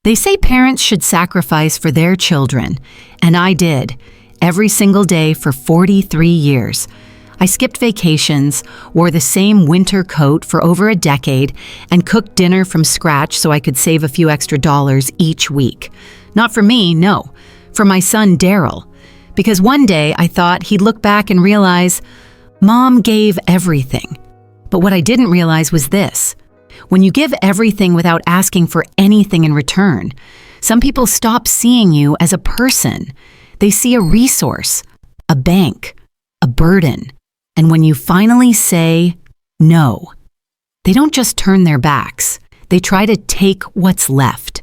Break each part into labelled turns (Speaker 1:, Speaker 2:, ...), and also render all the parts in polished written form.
Speaker 1: They say parents should sacrifice for their children, and I did, every single day for 43 years. I skipped vacations, wore the same winter coat for over a decade, and cooked dinner from scratch so I could save a few extra dollars each week. Not for me, no, for my son Daryl. Because one day I thought he'd look back and realize, Mom gave everything. But what I didn't realize was this. When you give everything without asking for anything in return, some people stop seeing you as a person. They see a resource, a bank, a burden. And when you finally say no, they don't just turn their backs. They try to take what's left.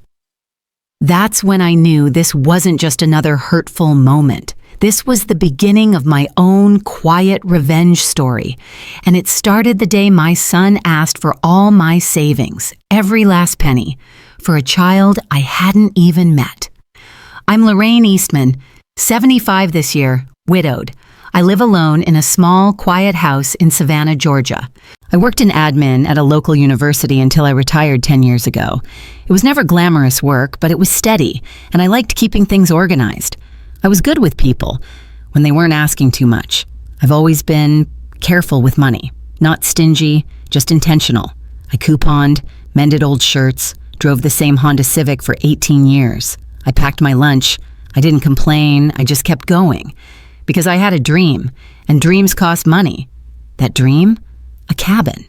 Speaker 1: That's when I knew this wasn't just another hurtful moment. This was the beginning of my own quiet revenge story, and it started the day my son asked for all my savings, every last penny, for a child I hadn't even met. I'm Lorraine Eastman, 75 this year, widowed. I live alone in a small, quiet house in Savannah, Georgia. I worked in admin at a local university until I retired 10 years ago. It was never glamorous work, but it was steady, and I liked keeping things organized. I was good with people when they weren't asking too much. I've always been careful with money, not stingy, just intentional. I couponed, mended old shirts, drove the same Honda Civic for 18 years. I packed my lunch. I didn't complain. I just kept going because I had a dream, and dreams cost money. That dream? A cabin.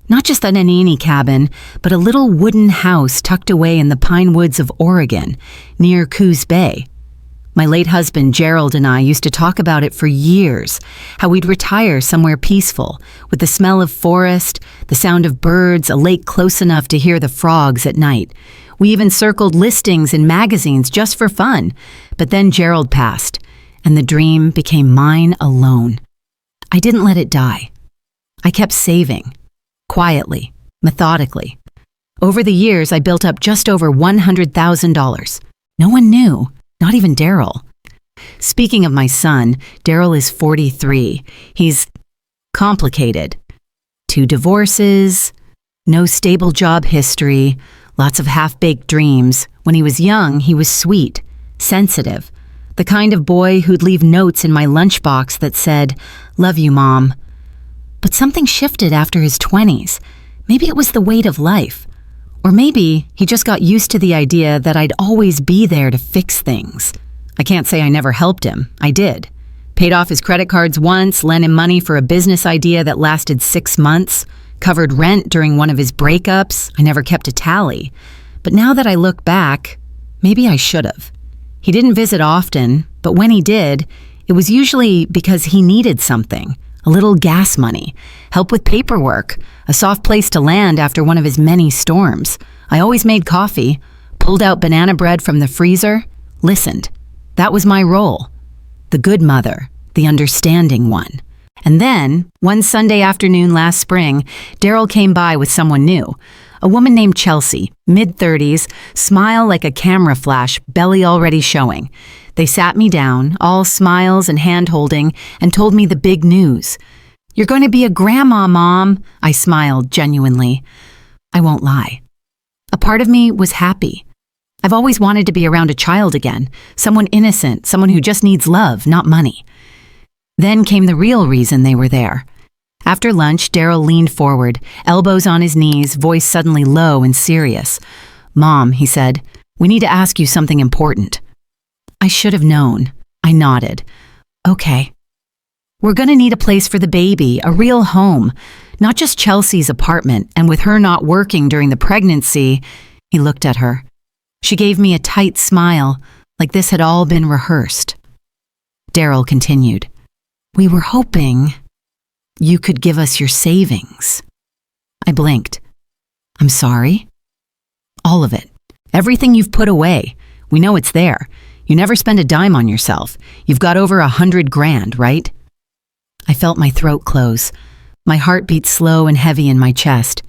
Speaker 1: Not just an any cabin, but a little wooden house tucked away in the pine woods of Oregon, near Coos Bay. My late husband, Daryl, and I used to talk about it for years, how we'd retire somewhere peaceful, with the smell of forest, the sound of birds, a lake close enough to hear the frogs at night. We even circled listings in magazines just for fun. But then Gerald passed, and the dream became mine alone. I didn't let it die. I kept saving, quietly, methodically. Over the years, I built up just over $100,000. No one knew. Not even Daryl. Speaking of my son, Daryl is 43. He's complicated. 2 divorces, no stable job history, lots of half-baked dreams. When he was young, he was sweet, sensitive, the kind of boy who'd leave notes in my lunchbox that said, "Love you, Mom." But something shifted after his 20s. Maybe it was the weight of life. Or maybe he just got used to the idea that I'd always be there to fix things. I can't say I never helped him. I did. Paid off his credit cards once, lent him money for a business idea that lasted 6 months, covered rent during one of his breakups. I never kept a tally. But now that I look back, maybe I should have. He didn't visit often, but when he did, it was usually because he needed something. A little gas money, help with paperwork, a soft place to land after one of his many storms. I always made coffee, pulled out banana bread from the freezer, listened. That was my role. The good mother, the understanding one. And then, one Sunday afternoon last spring, Daryl came by with someone new. A woman named Chelsea, mid-30s, smile like a camera flash, belly already showing. They sat me down, all smiles and hand-holding, and told me the big news. "You're going to be a grandma, Mom." I smiled genuinely. I won't lie. A part of me was happy. I've always wanted to be around a child again, someone innocent, someone who just needs love, not money. Then came the real reason they were there. After lunch, Daryl leaned forward, elbows on his knees, voice suddenly low and serious. "Mom," he said, "we need to ask you something important." I should have known. I nodded. "Okay. We're going to need a place for the baby, a real home, not just Chelsea's apartment, and with her not working during the pregnancy." He looked at her. She gave me a tight smile, like this had all been rehearsed. Daryl continued. "We were hoping you could give us your savings." I blinked. "I'm sorry?" "All of it. Everything you've put away. We know it's there. You never spend a dime on yourself. You've got over $100,000, right?" I felt my throat close. My heart beat slow and heavy in my chest.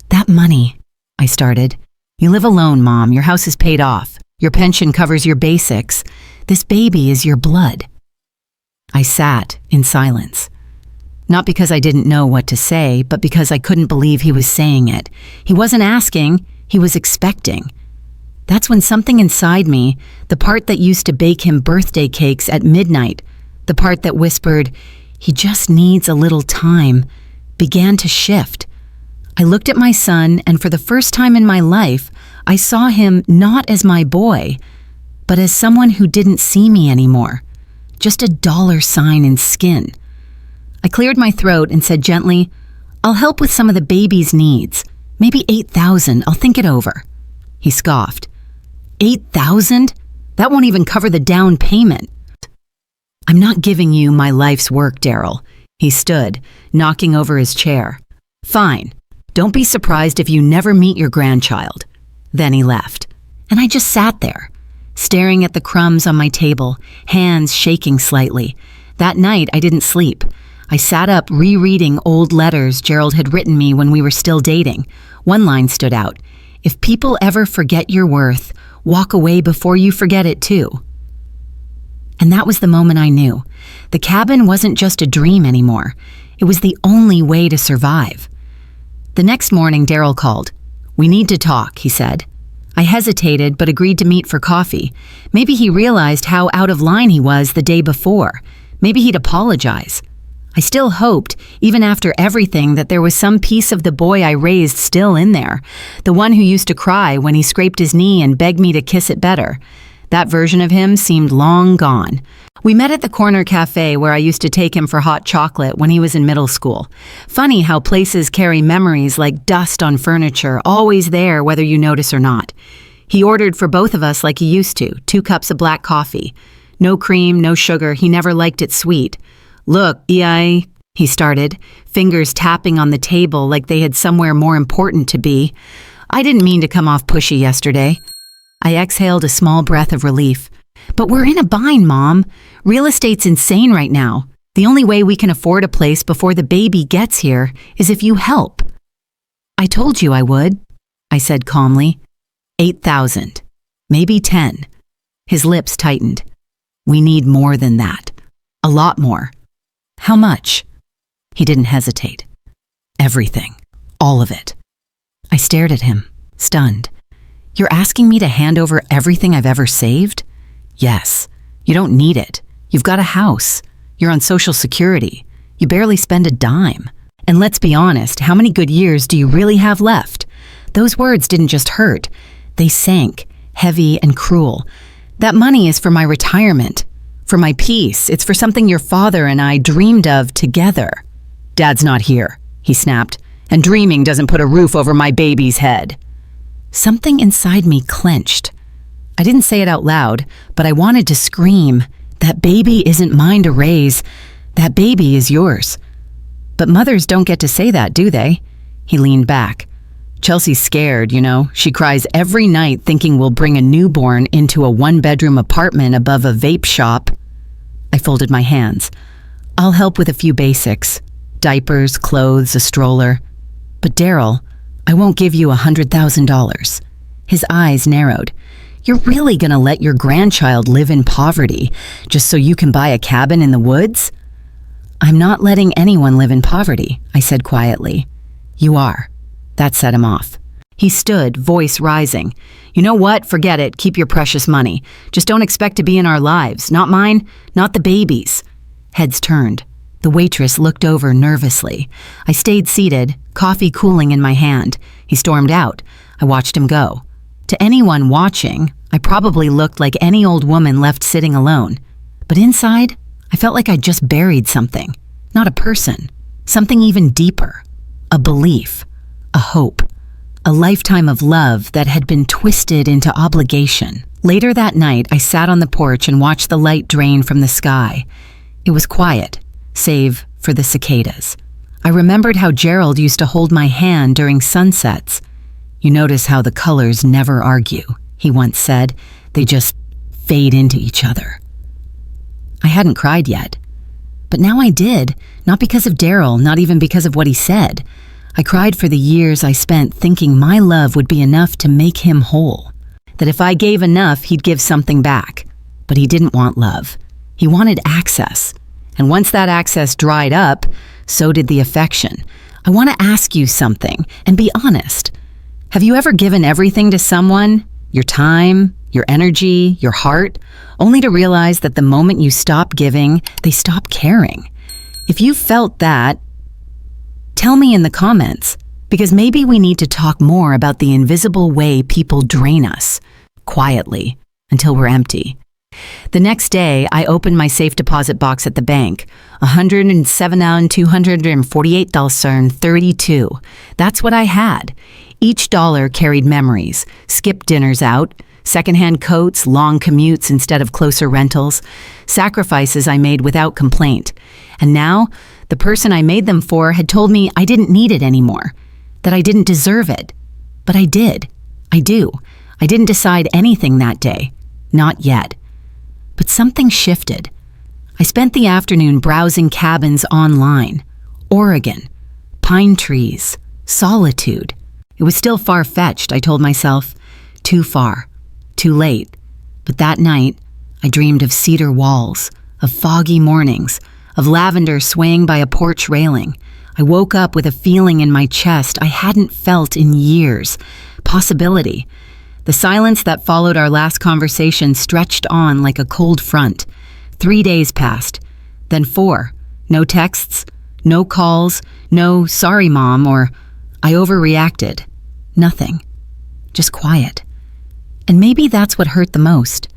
Speaker 1: "That money," I started. "You live alone, Mom. Your house is paid off. Your pension covers your basics. This baby is your blood." I sat in silence. Not because I didn't know what to say, but because I couldn't believe he was saying it. He wasn't asking, he was expecting. That's when something inside me, the part that used to bake him birthday cakes at midnight, the part that whispered, "He just needs a little time," began to shift. I looked at my son, and for the first time in my life, I saw him not as my boy, but as someone who didn't see me anymore, just a dollar sign in skin. I cleared my throat and said gently, "I'll help with some of the baby's needs. Maybe 8,000, I'll think it over." He scoffed. 8,000? That won't even cover the down payment. "I'm not giving you my life's work, Daryl." He stood, knocking over his chair. "Fine. Don't be surprised if you never meet your grandchild." Then he left, and I just sat there, staring at the crumbs on my table, hands shaking slightly. That night, I didn't sleep. I sat up rereading old letters Gerald had written me when we were still dating. One line stood out: "If people ever forget your worth, walk away before you forget it too." And that was the moment I knew. The cabin wasn't just a dream anymore. It was the only way to survive. The next morning, Daryl called. "We need to talk," he said. I hesitated, but agreed to meet for coffee. Maybe he realized how out of line he was the day before. Maybe he'd apologize. I still hoped, even after everything, that there was some piece of the boy I raised still in there, the one who used to cry when he scraped his knee and begged me to kiss it better. That version of him seemed long gone. We met at the corner cafe where I used to take him for hot chocolate when he was in middle school. Funny how places carry memories like dust on furniture, always there whether you notice or not. He ordered for both of us like he used to, 2 cups of black coffee. No cream, no sugar, he never liked it sweet. "Look, he started, fingers tapping on the table like they had somewhere more important to be. "I didn't mean to come off pushy yesterday." I exhaled a small breath of relief. "But we're in a bind, Mom. Real estate's insane right now. The only way we can afford a place before the baby gets here is if you help." "I told you I would," I said calmly. 8,000. Maybe 10. His lips tightened. "We need more than that. A lot more." "How much?" He didn't hesitate. "Everything. All of it." I stared at him, stunned. "You're asking me to hand over everything I've ever saved?" "Yes. You don't need it. You've got a house. You're on Social Security. You barely spend a dime. And let's be honest, how many good years do you really have left?" Those words didn't just hurt. They sank, heavy and cruel. "That money is for my retirement. For my peace. It's for something your father and I dreamed of together." "Dad's not here," he snapped, "and dreaming doesn't put a roof over my baby's head." Something inside me clenched. I didn't say it out loud, but I wanted to scream, "That baby isn't mine to raise. That baby is yours." But mothers don't get to say that, do they? He leaned back. "Chelsea's scared, you know. She cries every night thinking we'll bring a newborn into a 1-bedroom apartment above a vape shop." I folded my hands. "I'll help with a few basics. Diapers, clothes, a stroller. But Daryl, I won't give you $100,000. His eyes narrowed. "You're really gonna let your grandchild live in poverty just so you can buy a cabin in the woods?" "I'm not letting anyone live in poverty," I said quietly. "You are." That set him off. He stood, voice rising. "You know what? Forget it. Keep your precious money. Just don't expect to be in our lives. Not mine, not the baby's." Heads turned. The waitress looked over nervously. I stayed seated, coffee cooling in my hand. He stormed out. I watched him go. To anyone watching, I probably looked like any old woman left sitting alone. But inside, I felt like I'd just buried something. Not a person. Something even deeper. A belief. A hope. A lifetime of love that had been twisted into obligation. Later that night, I sat on the porch and watched the light drain from the sky. It was quiet, save for the cicadas. I remembered how Gerald used to hold my hand during sunsets. "You notice how the colors never argue," he once said. "They just fade into each other." I hadn't cried yet. But now I did, not because of Daryl, not even because of what he said. I cried for the years I spent thinking my love would be enough to make him whole. That if I gave enough, he'd give something back. But he didn't want love. He wanted access. And once that access dried up, so did the affection. I want to ask you something, and be honest. Have you ever given everything to someone, your time, your energy, your heart, only to realize that the moment you stop giving, they stop caring. If you felt that, tell me in the comments, because maybe we need to talk more about the invisible way people drain us, quietly, until we're empty. The next day, I opened my safe deposit box at the bank. $107,248.32. That's what I had. Each dollar carried memories, skipped dinners out, secondhand coats, long commutes instead of closer rentals, sacrifices I made without complaint. And now, the person I made them for had told me I didn't need it anymore, that I didn't deserve it. But I did. I do. I didn't decide anything that day. Not yet. But something shifted. I spent the afternoon browsing cabins online. Oregon. Pine trees. Solitude. It was still far-fetched, I told myself. Too far. Too late. But that night, I dreamed of cedar walls, of foggy mornings, of lavender swaying by a porch railing. I woke up with a feeling in my chest I hadn't felt in years. Possibility. The silence that followed our last conversation stretched on like a cold front. 3 days passed, then 4. No texts, no calls, no "sorry, Mom," or "I overreacted." Nothing. Just quiet. And maybe that's what hurt the most.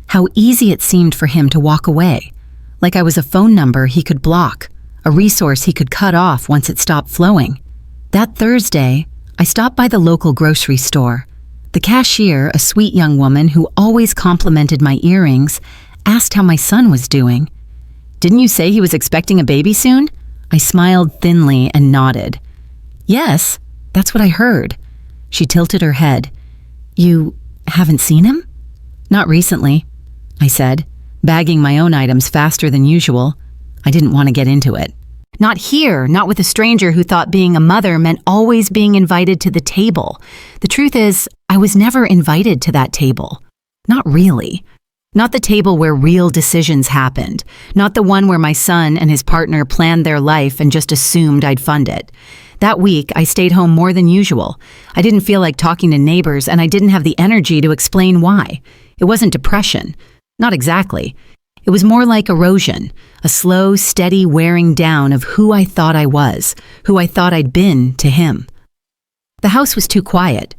Speaker 1: How easy it seemed for him to walk away. Like I was a phone number he could block, a resource he could cut off once it stopped flowing. That Thursday, I stopped by the local grocery store. The cashier, a sweet young woman who always complimented my earrings, asked how my son was doing. "Didn't you say he was expecting a baby soon?" I smiled thinly and nodded. "Yes, that's what I heard." She tilted her head. "You haven't seen him?" "Not recently," I said, bagging my own items faster than usual. I didn't want to get into it. Not here, not with a stranger who thought being a mother meant always being invited to the table. The truth is, I was never invited to that table. Not really. Not the table where real decisions happened. Not the one where my son and his partner planned their life and just assumed I'd fund it. That week, I stayed home more than usual. I didn't feel like talking to neighbors, and I didn't have the energy to explain why. It wasn't depression. Not exactly. It was more like erosion, a slow, steady wearing down of who I thought I was, who I thought I'd been to him. The house was too quiet.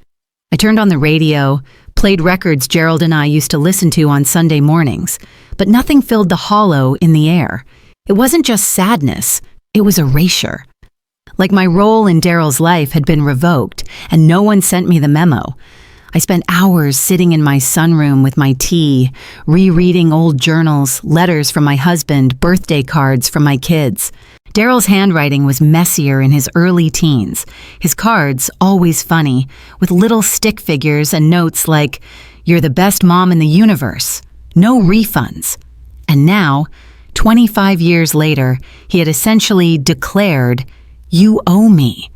Speaker 1: I turned on the radio, played records Gerald and I used to listen to on Sunday mornings, but nothing filled the hollow in the air. It wasn't just sadness, it was erasure. Like my role in Daryl's life had been revoked, and no one sent me the memo. I spent hours sitting in my sunroom with my tea, rereading old journals, letters from my husband, birthday cards from my kids. Daryl's handwriting was messier in his early teens. His cards, always funny, with little stick figures and notes like, "You're the best mom in the universe. No refunds." And now, 25 years later, he had essentially declared, "You owe me."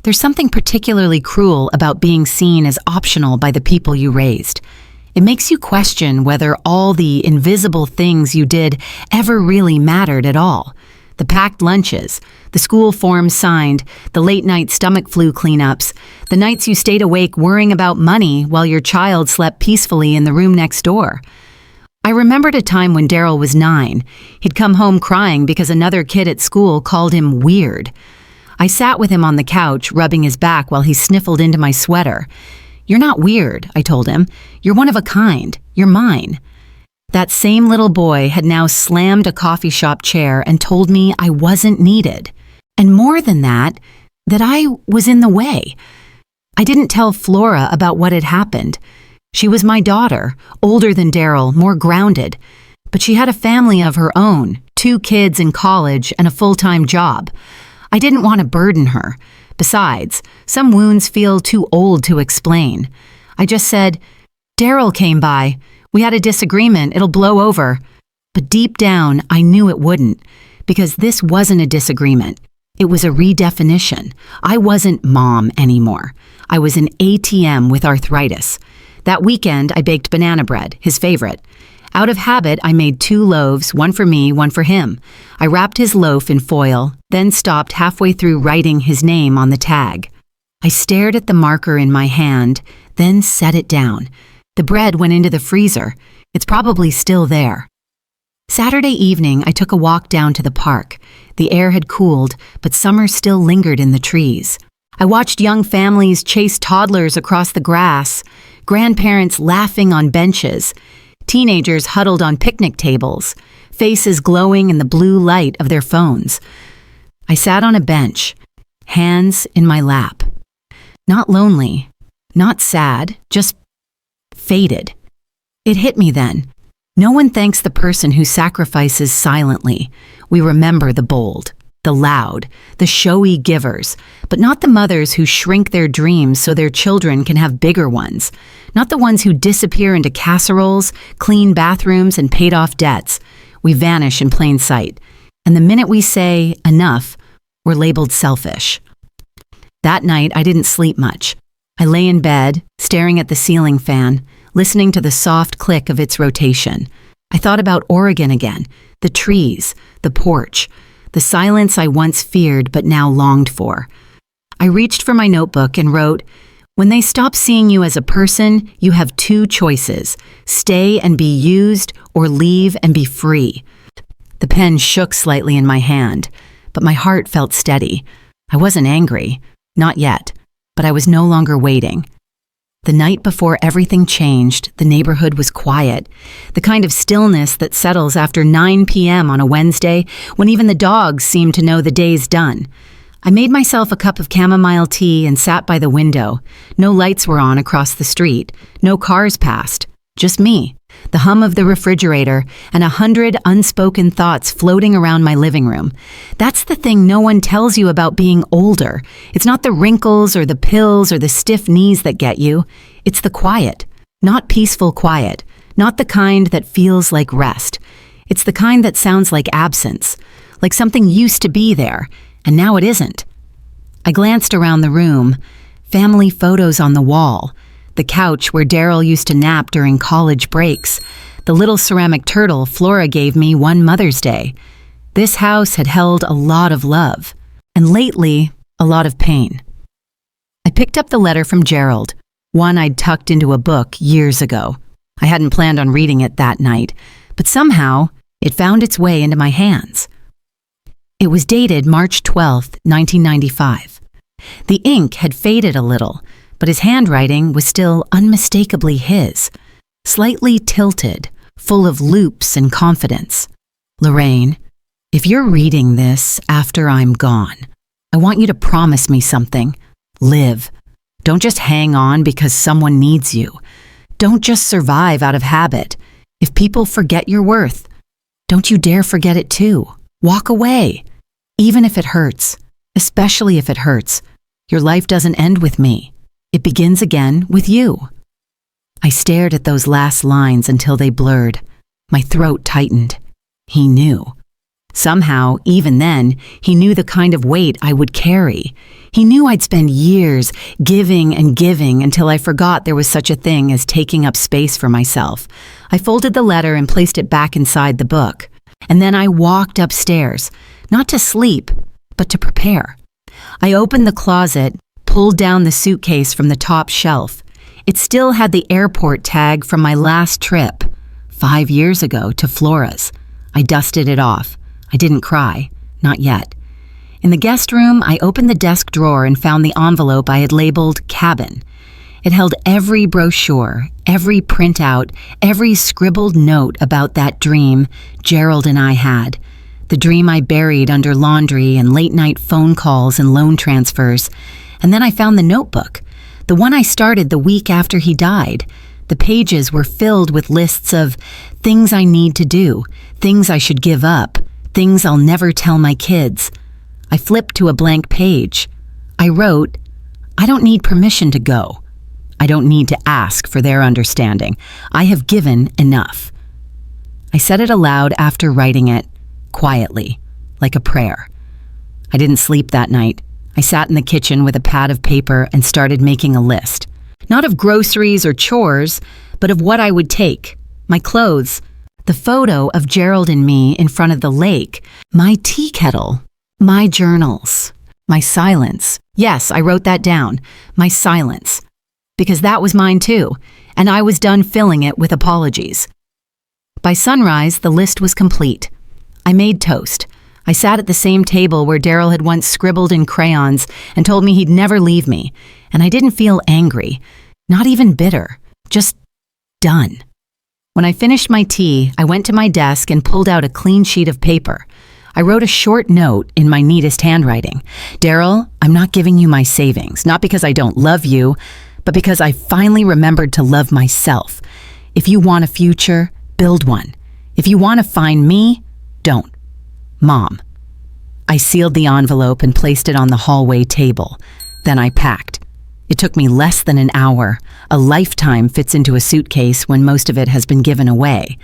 Speaker 1: There's something particularly cruel about being seen as optional by the people you raised. It makes you question whether all the invisible things you did ever really mattered at all. The packed lunches, the school forms signed, the late-night stomach flu cleanups, the nights you stayed awake worrying about money while your child slept peacefully in the room next door. I remembered a time when Daryl was 9. He'd come home crying because another kid at school called him weird. I sat with him on the couch, rubbing his back while he sniffled into my sweater. "You're not weird," I told him. "You're one of a kind. You're mine." That same little boy had now slammed a coffee shop chair and told me I wasn't needed. And more than that I was in the way. I didn't tell Flora about what had happened. She was my daughter, older than Daryl, more grounded. But she had a family of her own, 2 kids in college and a full-time job. I didn't want to burden her. Besides, some wounds feel too old to explain. I just said, "Daryl came by. We had a disagreement. It'll blow over." But deep down, I knew it wouldn't, because this wasn't a disagreement. It was a redefinition. I wasn't mom anymore. I was an ATM with arthritis. That weekend, I baked banana bread, his favorite. Out of habit, I made 2 loaves, one for me, one for him. I wrapped his loaf in foil, then stopped halfway through writing his name on the tag. I stared at the marker in my hand, then set it down. The bread went into the freezer. It's probably still there. Saturday evening, I took a walk down to the park. The air had cooled, but summer still lingered in the trees. I watched young families chase toddlers across the grass, grandparents laughing on benches, teenagers huddled on picnic tables, faces glowing in the blue light of their phones. I sat on a bench, hands in my lap. Not lonely, not sad, just faded. It hit me then. No one thanks the person who sacrifices silently. We remember the bold, the loud, the showy givers, but not the mothers who shrink their dreams so their children can have bigger ones. Not the ones who disappear into casseroles, clean bathrooms, and paid off debts. We vanish in plain sight. And the minute we say enough, we're labeled selfish. That night, I didn't sleep much. I lay in bed, staring at the ceiling fan, listening to the soft click of its rotation. I thought about Oregon again, the trees, the porch, the silence I once feared but now longed for. I reached for my notebook and wrote, "When they stop seeing you as a person, you have two choices: stay and be used, or leave and be free." The pen shook slightly in my hand, but my heart felt steady. I wasn't angry, not yet, but I was no longer waiting. The night before everything changed, the neighborhood was quiet, the kind of stillness that settles after 9 p.m. on a Wednesday when even the dogs seem to know the day's done. I made myself a cup of chamomile tea and sat by the window. No lights were on across the street. No cars passed. Just me, the hum of the refrigerator, and 100 unspoken thoughts floating around my living room. That's the thing no one tells you about being older. It's not the wrinkles or the pills or the stiff knees that get you. It's the quiet, not peaceful quiet, not the kind that feels like rest. It's the kind that sounds like absence, like something used to be there, and now it isn't. I glanced around the room, family photos on the wall, the couch where Daryl used to nap during college breaks, the little ceramic turtle Flora gave me one Mother's Day. This house had held a lot of love, and lately, a lot of pain. I picked up the letter from Gerald, one I'd tucked into a book years ago. I hadn't planned on reading it that night, but somehow it found its way into my hands. It was dated March 12th, 1995. The ink had faded a little, but his handwriting was still unmistakably his, slightly tilted, full of loops and confidence. "Lorraine, if you're reading this after I'm gone, I want you to promise me something. Live. Don't just hang on because someone needs you. Don't just survive out of habit. If people forget your worth, don't you dare forget it too. Walk away. Even if it hurts, especially if it hurts, your life doesn't end with me. It begins again with you." I stared at those last lines until they blurred. My throat tightened. He knew. Somehow, even then, he knew the kind of weight I would carry. He knew I'd spend years giving and giving until I forgot there was such a thing as taking up space for myself. I folded the letter and placed it back inside the book. And then I walked upstairs, not to sleep, but to prepare. I opened the closet, pulled down the suitcase from the top shelf. It still had the airport tag from my last trip, 5 years ago, to Flora's. I dusted it off. I didn't cry, not yet. In the guest room, I opened the desk drawer and found the envelope I had labeled Cabin. It held every brochure, every printout, every scribbled note about that dream Gerald and I had. The dream I buried under laundry and late-night phone calls and loan transfers. And then I found the notebook, the one I started the week after he died. The pages were filled with lists of things I need to do, things I should give up, things I'll never tell my kids. I flipped to a blank page. I wrote, "I don't need permission to go. I don't need to ask for their understanding. I have given enough." I said it aloud after writing it, quietly, like a prayer. I didn't sleep that night. I sat in the kitchen with a pad of paper and started making a list. Not of groceries or chores, but of what I would take. My clothes, the photo of Gerald and me in front of the lake, my tea kettle, my journals, my silence. Yes, I wrote that down. My silence. because that was mine too, and I was done filling it with apologies. By sunrise, the list was complete. I made toast. I sat at the same table where Daryl had once scribbled in crayons and told me he'd never leave me, and I didn't feel angry, not even bitter, just done. When I finished my tea, I went to my desk and pulled out a clean sheet of paper. I wrote a short note in my neatest handwriting. Daryl, I'm not giving you my savings, not because I don't love you, but because I finally remembered to love myself. If you want a future, build one. If you want to find me, don't. Mom. I sealed the envelope and placed it on the hallway table. Then I packed. It took me less than an hour. A lifetime fits into a suitcase when most of it has been given away.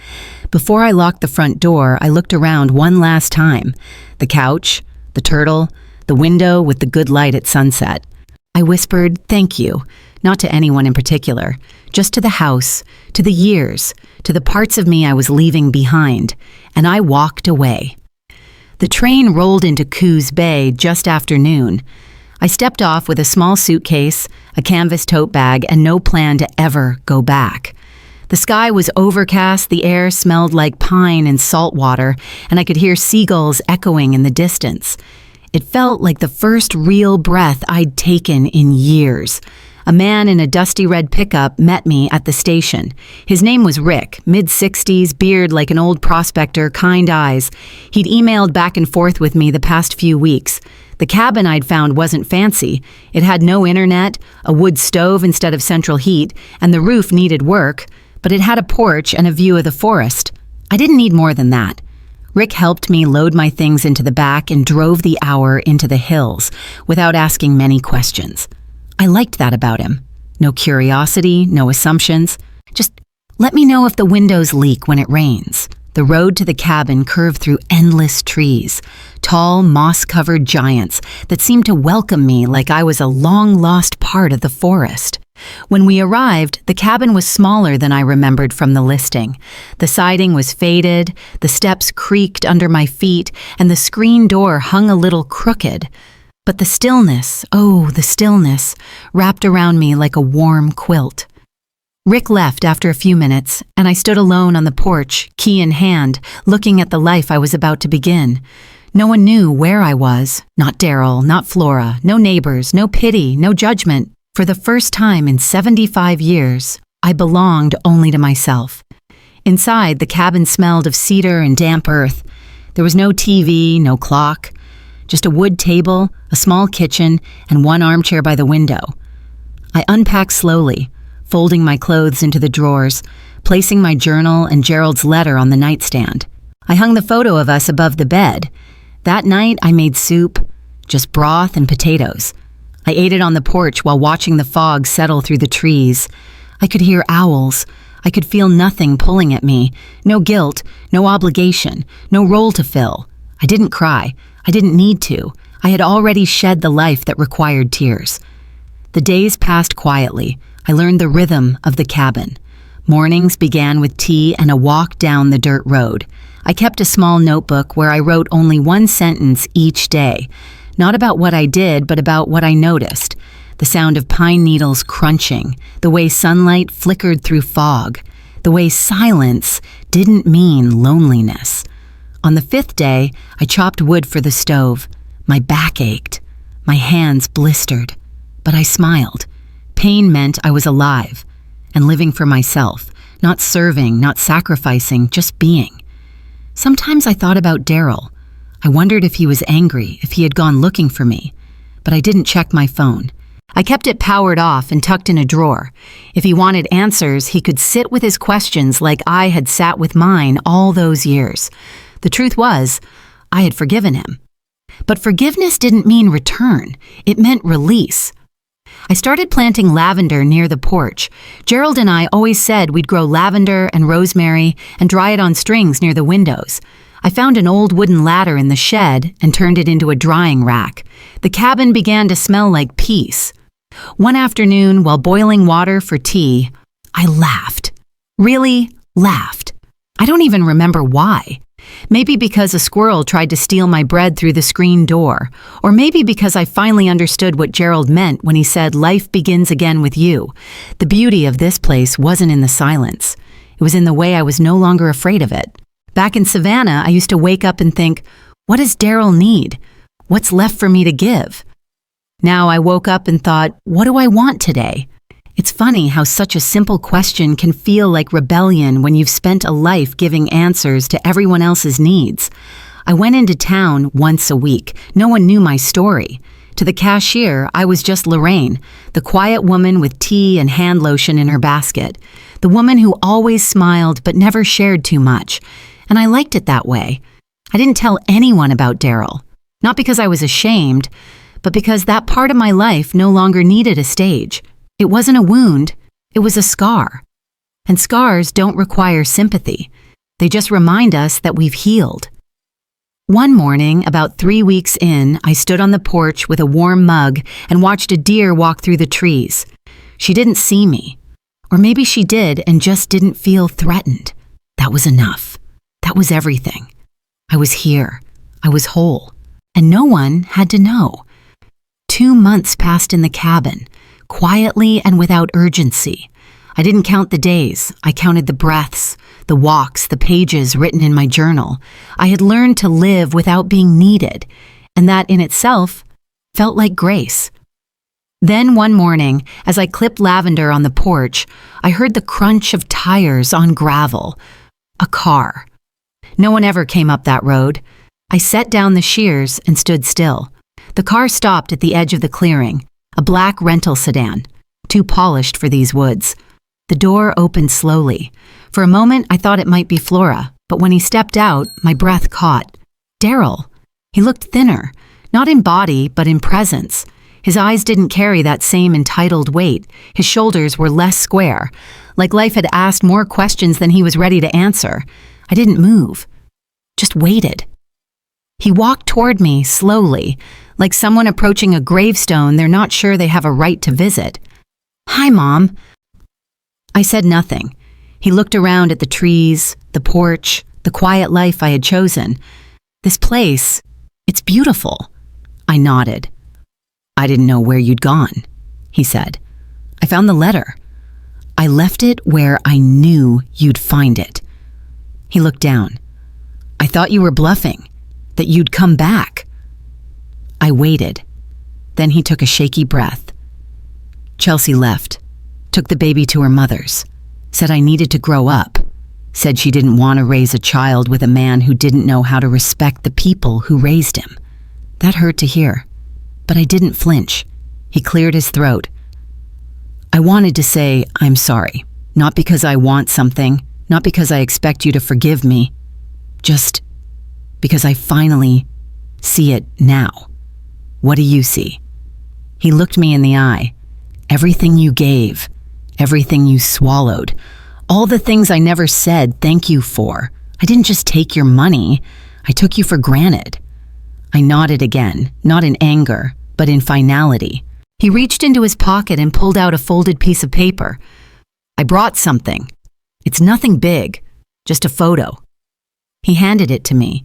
Speaker 1: Before I locked the front door, I looked around one last time. The couch, the turtle, the window with the good light at sunset. I whispered, thank you, not to anyone in particular, just to the house, to the years, to the parts of me I was leaving behind, and I walked away. The train rolled into Coos Bay just after noon. I stepped off with a small suitcase, a canvas tote bag, and no plan to ever go back. The sky was overcast, the air smelled like pine and salt water, and I could hear seagulls echoing in the distance. It felt like the first real breath I'd taken in years. A man in a dusty red pickup met me at the station. His name was Rick, mid-60s, beard like an old prospector, kind eyes. He'd emailed back and forth with me the past few weeks. The cabin I'd found wasn't fancy. It had no internet, a wood stove instead of central heat, and the roof needed work, but it had a porch and a view of the forest. I didn't need more than that. Rick helped me load my things into the back and drove the hour into the hills without asking many questions. I liked that about him. No curiosity, no assumptions. Just let me know if the windows leak when it rains. The road to the cabin curved through endless trees, tall, moss-covered giants that seemed to welcome me like I was a long-lost part of the forest. When we arrived, the cabin was smaller than I remembered from the listing. The siding was faded, the steps creaked under my feet, and the screen door hung a little crooked. But the stillness, oh, the stillness, wrapped around me like a warm quilt. Rick left after a few minutes, and I stood alone on the porch, key in hand, looking at the life I was about to begin. No one knew where I was, not Daryl, not Flora, no neighbors, no pity, no judgment. For the first time in 75 years, I belonged only to myself. Inside, the cabin smelled of cedar and damp earth. There was no TV, no clock, just a wood table, a small kitchen, and one armchair by the window. I unpacked slowly, folding my clothes into the drawers, placing my journal and Gerald's letter on the nightstand. I hung the photo of us above the bed. That night, I made soup, just broth and potatoes. I ate it on the porch while watching the fog settle through the trees. I could hear owls. I could feel nothing pulling at me. No guilt, no obligation, no role to fill. I didn't cry. I didn't need to. I had already shed the life that required tears. The days passed quietly. I learned the rhythm of the cabin. Mornings began with tea and a walk down the dirt road. I kept a small notebook where I wrote only one sentence each day. Not about what I did, but about what I noticed. The sound of pine needles crunching, the way sunlight flickered through fog, the way silence didn't mean loneliness. On the 5th day, I chopped wood for the stove. My back ached. My hands blistered. But I smiled. Pain meant I was alive and living for myself, not serving, not sacrificing, just being. Sometimes I thought about Daryl. I wondered if he was angry, if he had gone looking for me, but I didn't check my phone. I kept it powered off and tucked in a drawer. If he wanted answers, he could sit with his questions like I had sat with mine all those years. The truth was, I had forgiven him. But forgiveness didn't mean return. It meant release. I started planting lavender near the porch. Gerald and I always said we'd grow lavender and rosemary and dry it on strings near the windows. I found an old wooden ladder in the shed and turned it into a drying rack. The cabin began to smell like peace. One afternoon, while boiling water for tea, I laughed. Really laughed. I don't even remember why. Maybe because a squirrel tried to steal my bread through the screen door, or maybe because I finally understood what Gerald meant when he said life begins again with you. The beauty of this place wasn't in the silence. It was in the way I was no longer afraid of it. Back in Savannah, I used to wake up and think, what does Daryl need? What's left for me to give? Now I woke up and thought, what do I want today? It's funny how such a simple question can feel like rebellion when you've spent a life giving answers to everyone else's needs. I went into town once a week. No one knew my story. To the cashier, I was just Lorraine, the quiet woman with tea and hand lotion in her basket, the woman who always smiled but never shared too much. And I liked it that way. I didn't tell anyone about Daryl, not because I was ashamed, but because that part of my life no longer needed a stage. It wasn't a wound, it was a scar. And scars don't require sympathy. They just remind us that we've healed. One morning, about 3 weeks in, I stood on the porch with a warm mug and watched a deer walk through the trees. She didn't see me. Or maybe she did and just didn't feel threatened. That was enough. That was everything. I was here. I was whole. And no one had to know. 2 months passed in the cabin, quietly and without urgency. I didn't count the days. I counted the breaths, the walks, the pages written in my journal. I had learned to live without being needed, and that in itself felt like grace. Then one morning, as I clipped lavender on the porch, I heard the crunch of tires on gravel. A car. No one ever came up that road. I set down the shears and stood still. The car stopped at the edge of the clearing, a black rental sedan, too polished for these woods. The door opened slowly. For a moment, I thought it might be Flora, but when he stepped out, my breath caught. Daryl. He looked thinner, not in body, but in presence. His eyes didn't carry that same entitled weight. His shoulders were less square, like life had asked more questions than he was ready to answer. I didn't move, just waited. He walked toward me slowly, like someone approaching a gravestone they're not sure they have a right to visit. "Hi, Mom." I said nothing. He looked around at the trees, the porch, the quiet life I had chosen. "This place, it's beautiful." I nodded. "I didn't know where you'd gone," he said. "I found the letter. I left it where I knew you'd find it." He looked down. "I thought you were bluffing, that you'd come back." I waited. Then he took a shaky breath. "Chelsea left, took the baby to her mother's, said I needed to grow up, said she didn't want to raise a child with a man who didn't know how to respect the people who raised him." That hurt to hear, but I didn't flinch. He cleared his throat. "I wanted to say I'm sorry, not because I want something, not because I expect you to forgive me, just because I finally see it now." "What do you see?" He looked me in the eye. "Everything you gave, everything you swallowed, all the things I never said thank you for. I didn't just take your money, I took you for granted." I nodded again, not in anger, but in finality. He reached into his pocket and pulled out a folded piece of paper. "I brought something. It's nothing big, just a photo." He handed it to me.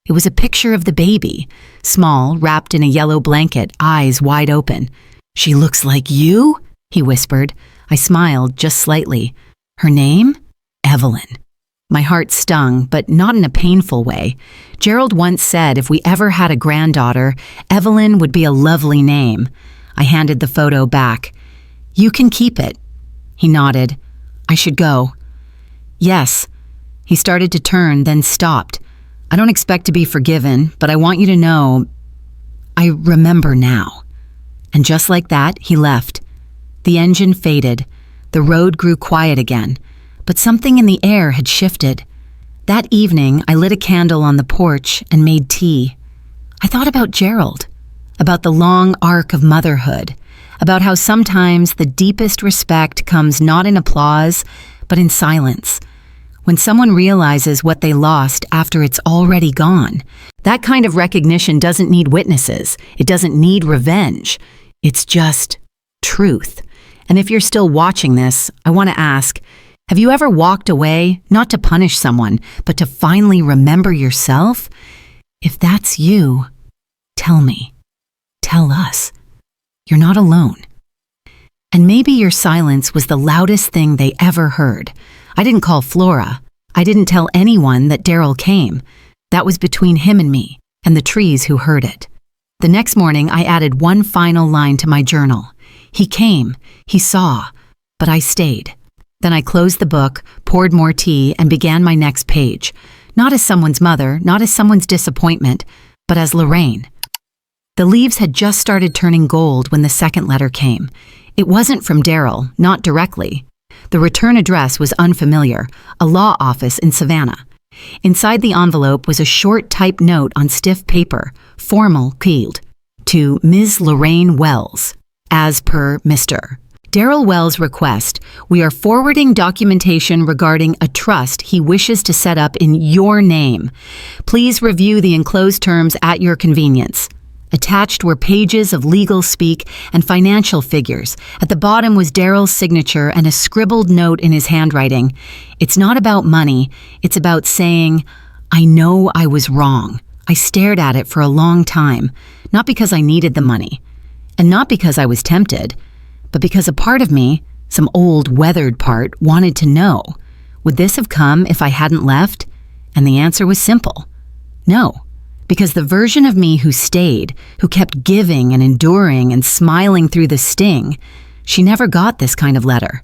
Speaker 1: It was a picture of the baby, small, wrapped in a yellow blanket, eyes wide open. "She looks like you?" he whispered. I smiled just slightly. "Her name? Evelyn." My heart stung, but not in a painful way. Gerald once said if we ever had a granddaughter, Evelyn would be a lovely name. I handed the photo back. "You can keep it." He nodded. "I should go." "Yes." He started to turn, then stopped. "I don't expect to be forgiven, but I want you to know, I remember now." And just like that, he left. The engine faded. The road grew quiet again, but something in the air had shifted. That evening, I lit a candle on the porch and made tea. I thought about Gerald, about the long arc of motherhood, about how sometimes the deepest respect comes not in applause, but in silence. When someone realizes what they lost after it's already gone, that kind of recognition doesn't need witnesses. It doesn't need revenge. It's just truth. And if you're still watching this, I want to ask, Have you ever walked away, not to punish someone, but to finally remember yourself? If that's you, tell me. Tell us. You're not alone. And maybe your silence was the loudest thing they ever heard. I didn't call Flora. I didn't tell anyone that Daryl came. That was between him and me, and the trees who heard it. The next morning, I added one final line to my journal. He came, he saw, but I stayed. Then I closed the book, poured more tea, and began my next page. Not as someone's mother, not as someone's disappointment, but as Lorraine. The leaves had just started turning gold when the second letter came. It wasn't from Daryl, not directly. The return address was unfamiliar, a law office in Savannah. Inside the envelope was a short typed note on stiff paper, formal keyed, to Ms. Lorraine Wells, as per Mr. Daryl Wells' request. We are forwarding documentation regarding a trust he wishes to set up in your name. Please review the enclosed terms at your convenience. Attached were pages of legal speak and financial figures. At the bottom was Daryl's signature and a scribbled note in his handwriting. It's not about money. It's about saying, I know I was wrong. I stared at it for a long time, not because I needed the money, and not because I was tempted, but because a part of me, some old weathered part, wanted to know, would this have come if I hadn't left? And the answer was simple. No. Because the version of me who stayed, who kept giving and enduring and smiling through the sting, she never got this kind of letter.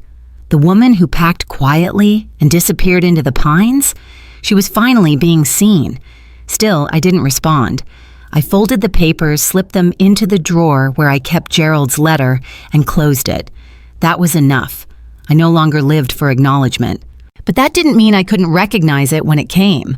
Speaker 1: The woman who packed quietly and disappeared into the pines, she was finally being seen. Still, I didn't respond. I folded the papers, slipped them into the drawer where I kept Gerald's letter, and closed it. That was enough. I no longer lived for acknowledgement. But that didn't mean I couldn't recognize it when it came.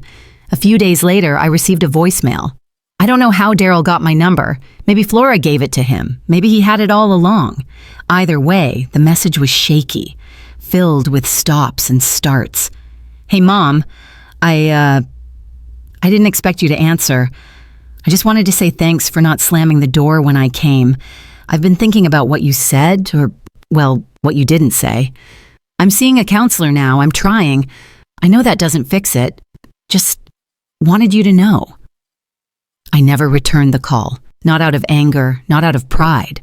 Speaker 1: A few days later, I received a voicemail. I don't know how Daryl got my number. Maybe Flora gave it to him. Maybe he had it all along. Either way, the message was shaky, filled with stops and starts. Hey, Mom, I didn't expect you to answer. I just wanted to say thanks for not slamming the door when I came. I've been thinking about what you said, or, well, what you didn't say. I'm seeing a counselor now. I'm trying. I know that doesn't fix it. Just wanted you to know. I never returned the call, not out of anger, not out of pride,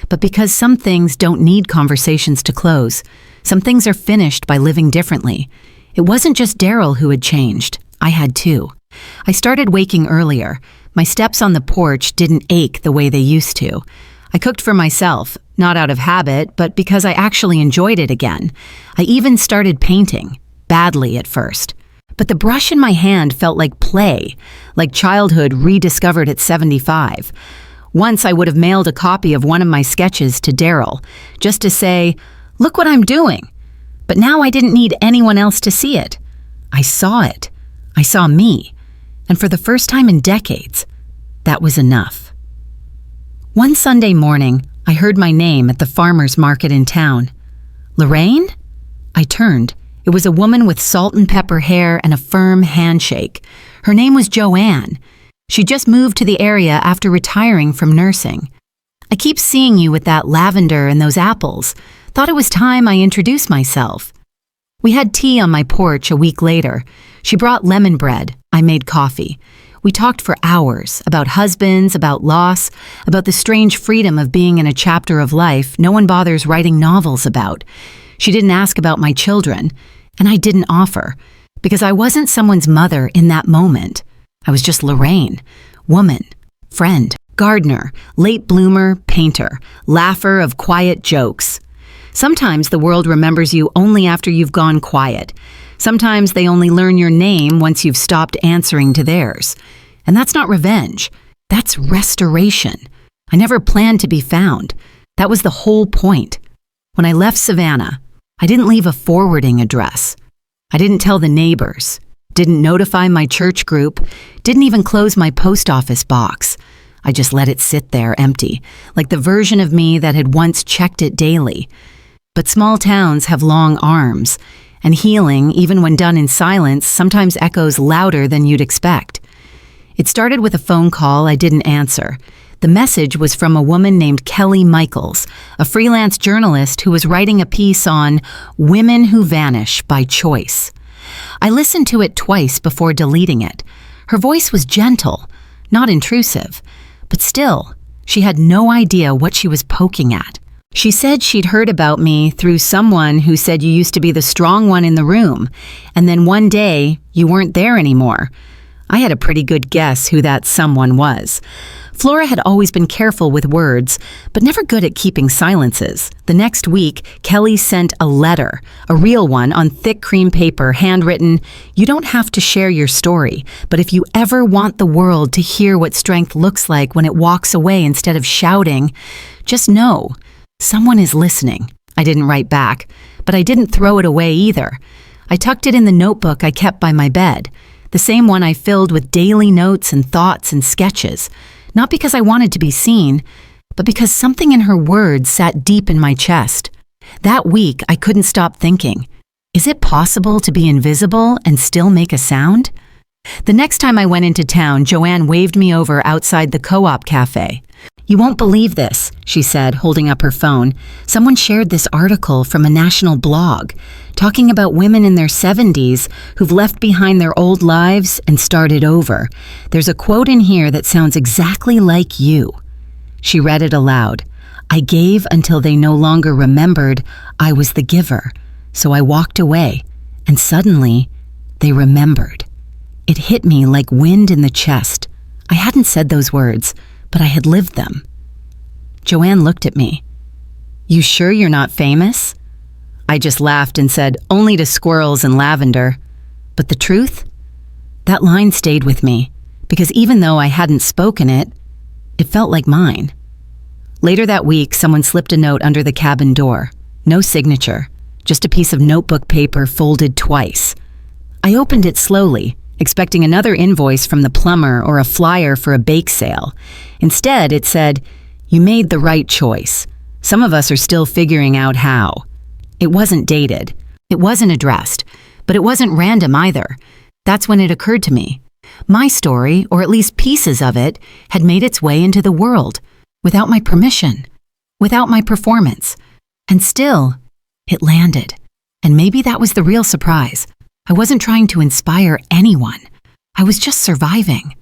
Speaker 1: but because some things don't need conversations to close. Some things are finished by living differently. It wasn't just Daryl who had changed. I had too. I started waking earlier. My steps on the porch didn't ache the way they used to. I cooked for myself, not out of habit, but because I actually enjoyed it again. I even started painting, badly at first. But the brush in my hand felt like play, like childhood rediscovered at 75. Once I would have mailed a copy of one of my sketches to Daryl, just to say, look what I'm doing. But now I didn't need anyone else to see it. I saw it. I saw me. And for the first time in decades, that was enough. One Sunday morning, I heard my name at the farmer's market in town. Lorraine? I turned. It was a woman with salt and pepper hair and a firm handshake. Her name was Joanne. She just moved to the area after retiring from nursing. I keep seeing you with that lavender and those apples. Thought it was time I introduced myself. We had tea on my porch a week later. She brought lemon bread. I made coffee. We talked for hours about husbands, about loss, about the strange freedom of being in a chapter of life no one bothers writing novels about. She didn't ask about my children, and I didn't offer, because I wasn't someone's mother in that moment. I was just Lorraine, woman, friend, gardener, late bloomer, painter, laugher of quiet jokes. Sometimes the world remembers you only after you've gone quiet. Sometimes they only learn your name once you've stopped answering to theirs. And that's not revenge. That's restoration. I never planned to be found. That was the whole point. When I left Savannah, I didn't leave a forwarding address. I didn't tell the neighbors, didn't notify my church group, didn't even close my post office box. I just let it sit there empty, like the version of me that had once checked it daily. But small towns have long arms, and healing, even when done in silence, sometimes echoes louder than you'd expect. It started with a phone call I didn't answer. The message was from a woman named Kelly Michaels, a freelance journalist who was writing a piece on women who vanish by choice. I listened to it twice before deleting it. Her voice was gentle, not intrusive, but still, she had no idea what she was poking at. She said she'd heard about me through someone who said you used to be the strong one in the room, and then one day you weren't there anymore. I had a pretty good guess who that someone was. Flora had always been careful with words, but never good at keeping silences. The next week, Kelly sent a letter, a real one on thick cream paper, handwritten, "You don't have to share your story, but if you ever want the world to hear what strength looks like when it walks away instead of shouting, just know, someone is listening." I didn't write back, but I didn't throw it away either. I tucked it in the notebook I kept by my bed, the same one I filled with daily notes and thoughts and sketches. Not because I wanted to be seen, but because something in her words sat deep in my chest. That week, I couldn't stop thinking, is it possible to be invisible and still make a sound? The next time I went into town, Joanne waved me over outside the co-op cafe. "You won't believe this," she said, holding up her phone. "Someone shared this article from a national blog, talking about women in their 70s who've left behind their old lives and started over. There's a quote in here that sounds exactly like you." She read it aloud. "I gave until they no longer remembered I was the giver, so I walked away, and suddenly they remembered." It hit me like wind in the chest. I hadn't said those words, but I had lived them. Joanne looked at me. "You sure you're not famous?" I just laughed and said, "Only to squirrels and lavender." But the truth? That line stayed with me, because even though I hadn't spoken it, it felt like mine. Later that week, someone slipped a note under the cabin door. No signature, just a piece of notebook paper folded twice. I opened it slowly, expecting another invoice from the plumber or a flyer for a bake sale. Instead, it said, "You made the right choice. Some of us are still figuring out how." It wasn't dated. It wasn't addressed, but it wasn't random either. That's when it occurred to me. My story, or at least pieces of it, had made its way into the world, without my permission, without my performance. And still, it landed. And maybe that was the real surprise. I wasn't trying to inspire anyone. I was just surviving.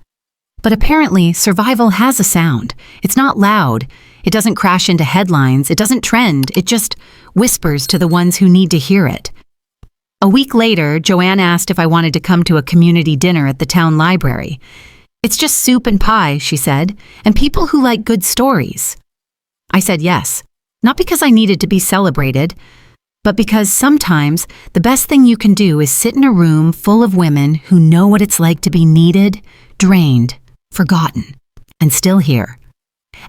Speaker 1: But apparently, survival has a sound. It's not loud. It doesn't crash into headlines. It doesn't trend. It just whispers to the ones who need to hear it. A week later, Joanne asked if I wanted to come to a community dinner at the town library. "It's just soup and pie," she said, "and people who like good stories." I said yes, not because I needed to be celebrated, but because sometimes the best thing you can do is sit in a room full of women who know what it's like to be needed, drained, forgotten, and still here.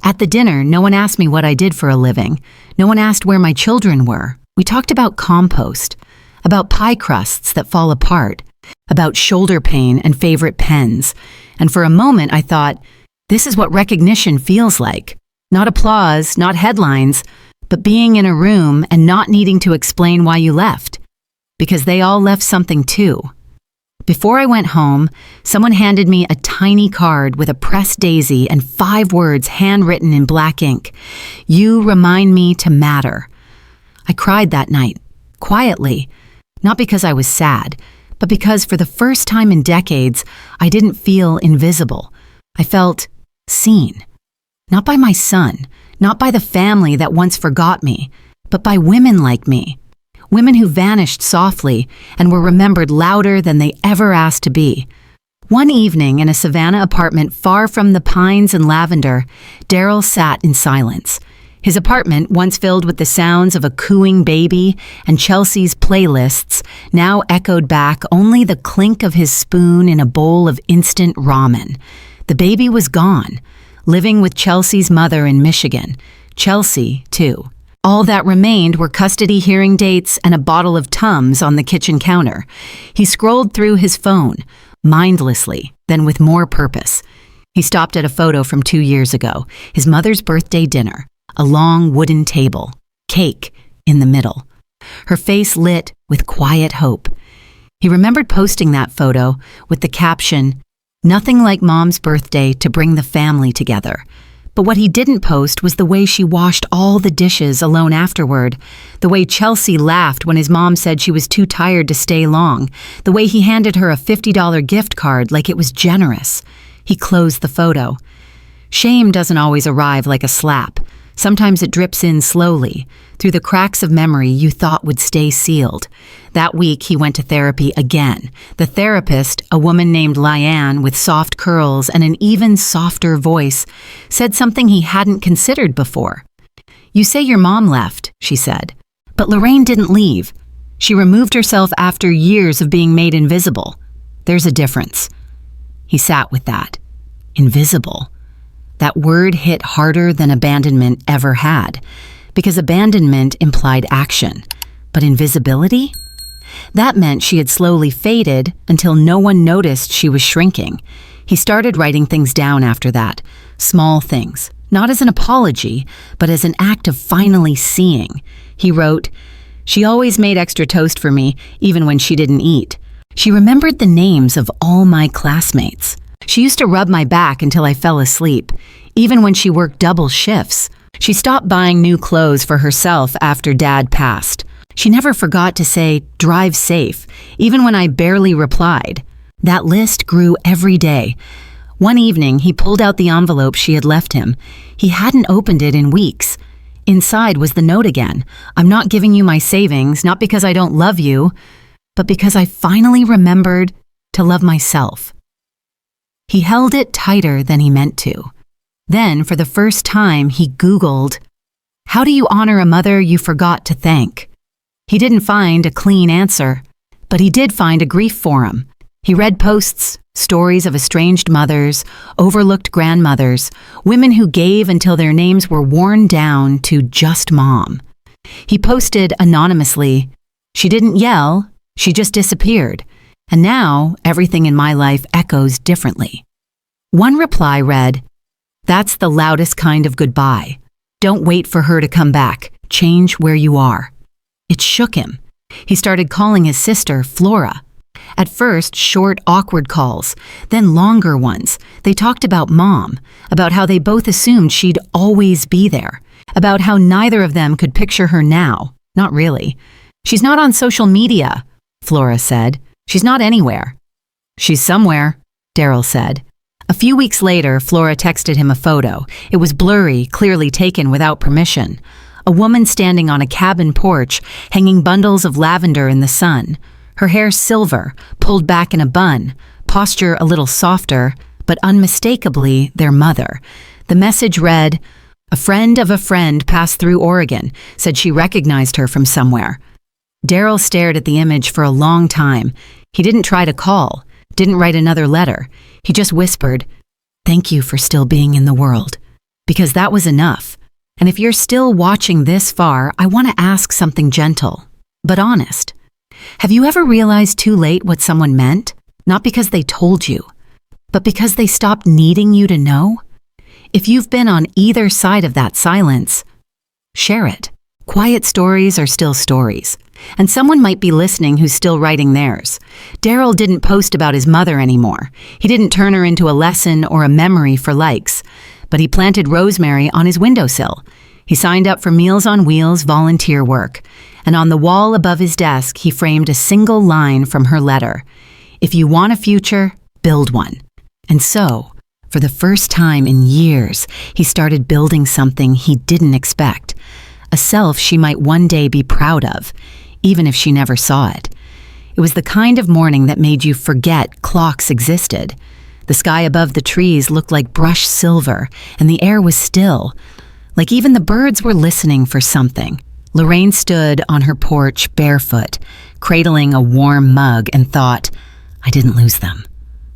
Speaker 1: At the dinner, no one asked me what I did for a living. No one asked where my children were. We talked about compost, about pie crusts that fall apart, about shoulder pain and favorite pens. And for a moment, I thought, this is what recognition feels like. Not applause, not headlines, but being in a room and not needing to explain why you left. Because they all left something too. Before I went home, someone handed me a tiny card with a pressed daisy and 5 words handwritten in black ink. "You remind me to matter." I cried that night, quietly, not because I was sad, but because for the first time in decades, I didn't feel invisible. I felt seen. Not by my son, not by the family that once forgot me, but by women like me. Women who vanished softly and were remembered louder than they ever asked to be. One evening in a Savannah apartment far from the pines and lavender, Daryl sat in silence. His apartment, once filled with the sounds of a cooing baby and Chelsea's playlists, now echoed back only the clink of his spoon in a bowl of instant ramen. The baby was gone, living with Chelsea's mother in Michigan. Chelsea, too. All that remained were custody hearing dates and a bottle of Tums on the kitchen counter. He scrolled through his phone, mindlessly, then with more purpose. He stopped at a photo from 2 years ago, his mother's birthday dinner, a long wooden table, cake in the middle. Her face lit with quiet hope. He remembered posting that photo with the caption, "Nothing like Mom's birthday to bring the family together." But what he didn't post was the way she washed all the dishes alone afterward, the way Chelsea laughed when his mom said she was too tired to stay long, the way he handed her a $50 gift card like it was generous. He closed the photo. Shame doesn't always arrive like a slap. Sometimes it drips in slowly, through the cracks of memory you thought would stay sealed. That week, he went to therapy again. The therapist, a woman named Lyanne with soft curls and an even softer voice, said something he hadn't considered before. "You say your mom left," she said. "But Lorraine didn't leave. She removed herself after years of being made invisible. There's a difference." He sat with that. Invisible. That word hit harder than abandonment ever had, because abandonment implied action. But invisibility? That meant she had slowly faded until no one noticed she was shrinking. He started writing things down after that, small things, not as an apology, but as an act of finally seeing. He wrote, "She always made extra toast for me, even when she didn't eat. She remembered the names of all my classmates. She used to rub my back until I fell asleep, even when she worked double shifts. She stopped buying new clothes for herself after Dad passed. She never forgot to say, 'Drive safe,' even when I barely replied." That list grew every day. One evening, he pulled out the envelope she had left him. He hadn't opened it in weeks. Inside was the note again. "I'm not giving you my savings, not because I don't love you, but because I finally remembered to love myself." He held it tighter than he meant to. Then, for the first time, he Googled, "How do you honor a mother you forgot to thank?" He didn't find a clean answer, but he did find a grief forum. He read posts, stories of estranged mothers, overlooked grandmothers, women who gave until their names were worn down to just mom. He posted anonymously, "She didn't yell, she just disappeared. And now, everything in my life echoes differently." One reply read, "That's the loudest kind of goodbye. Don't wait for her to come back. Change where you are." It shook him. He started calling his sister Flora. At first, short, awkward calls, then longer ones. They talked about Mom, about how they both assumed she'd always be there, about how neither of them could picture her now. Not really. "She's not on social media," Flora said. "She's not anywhere." "She's somewhere," Daryl said. A few weeks later, Flora texted him a photo. It was blurry, clearly taken without permission. A woman standing on a cabin porch, hanging bundles of lavender in the sun. Her hair silver, pulled back in a bun, posture a little softer, but unmistakably their mother. The message read, "A friend of a friend passed through Oregon, said she recognized her from somewhere." Daryl stared at the image for a long time. He didn't try to call, didn't write another letter. He just whispered, "Thank you for still being in the world." Because that was enough. And if you're still watching this far, I want to ask something gentle, but honest. Have you ever realized too late what someone meant? Not because they told you, but because they stopped needing you to know? If you've been on either side of that silence, share it. Quiet stories are still stories, and someone might be listening who's still writing theirs. Daryl didn't post about his mother anymore. He didn't turn her into a lesson or a memory for likes, but he planted rosemary on his windowsill. He signed up for Meals on Wheels volunteer work, and on the wall above his desk, he framed a single line from her letter. "If you want a future, build one." And so, for the first time in years, he started building something he didn't expect. A self she might one day be proud of, even if she never saw it. It was the kind of morning that made you forget clocks existed. The sky above the trees looked like brushed silver, and the air was still, like even the birds were listening for something. Lorraine stood on her porch barefoot, cradling a warm mug, and thought, "I didn't lose them.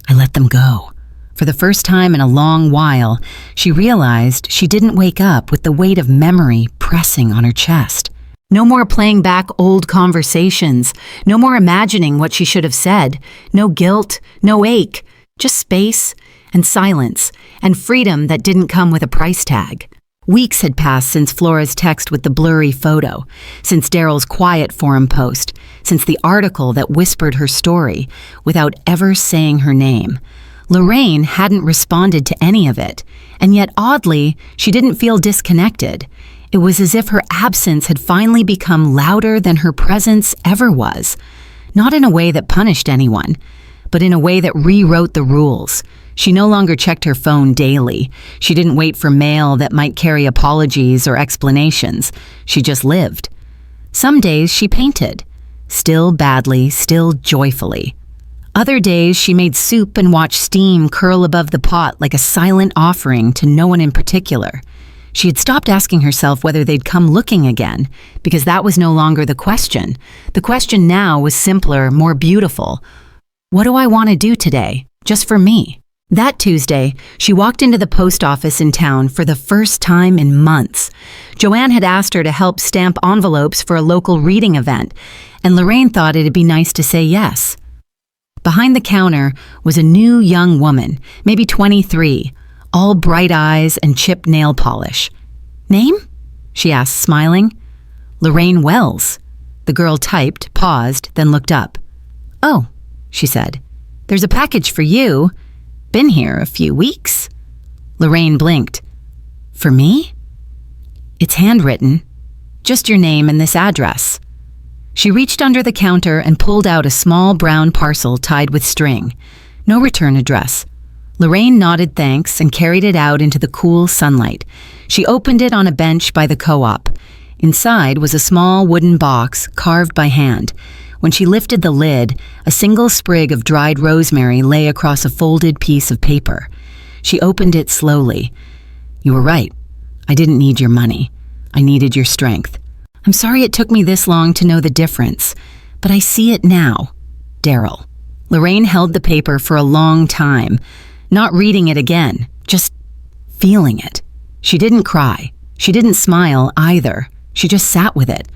Speaker 1: I let them go." For the first time in a long while, she realized she didn't wake up with the weight of memory pressing on her chest. No more playing back old conversations, no more imagining what she should have said, no guilt, no ache, just space and silence and freedom that didn't come with a price tag. Weeks had passed since Flora's text with the blurry photo, since Daryl's quiet forum post, since the article that whispered her story without ever saying her name. Lorraine hadn't responded to any of it, and yet oddly, she didn't feel disconnected. It was as if her absence had finally become louder than her presence ever was. Not in a way that punished anyone, but in a way that rewrote the rules. She no longer checked her phone daily. She didn't wait for mail that might carry apologies or explanations. She just lived. Some days she painted. Still badly, still joyfully. Other days she made soup and watched steam curl above the pot like a silent offering to no one in particular. She had stopped asking herself whether they'd come looking again, because that was no longer the question. The question now was simpler, more beautiful. What do I want to do today, just for me? That Tuesday, she walked into the post office in town for the first time in months. Joanne had asked her to help stamp envelopes for a local reading event, and Lorraine thought it'd be nice to say yes. Behind the counter was a new young woman, maybe 23, all bright eyes and chipped nail polish. "Name?" she asked, smiling. "Lorraine Wells." The girl typed, paused, then looked up. "Oh," she said. "There's a package for you. Been here a few weeks." Lorraine blinked. "For me?" "It's handwritten. Just your name and this address." She reached under the counter and pulled out a small brown parcel tied with string. No return address. Lorraine nodded thanks and carried it out into the cool sunlight. She opened it on a bench by the co-op. Inside was a small wooden box carved by hand. When she lifted the lid, a single sprig of dried rosemary lay across a folded piece of paper. She opened it slowly. "You were right. I didn't need your money. I needed your strength. I'm sorry it took me this long to know the difference, but I see it now. Daryl." Lorraine held the paper for a long time, not reading it again, just feeling it. She didn't cry. She didn't smile either. She just sat with it,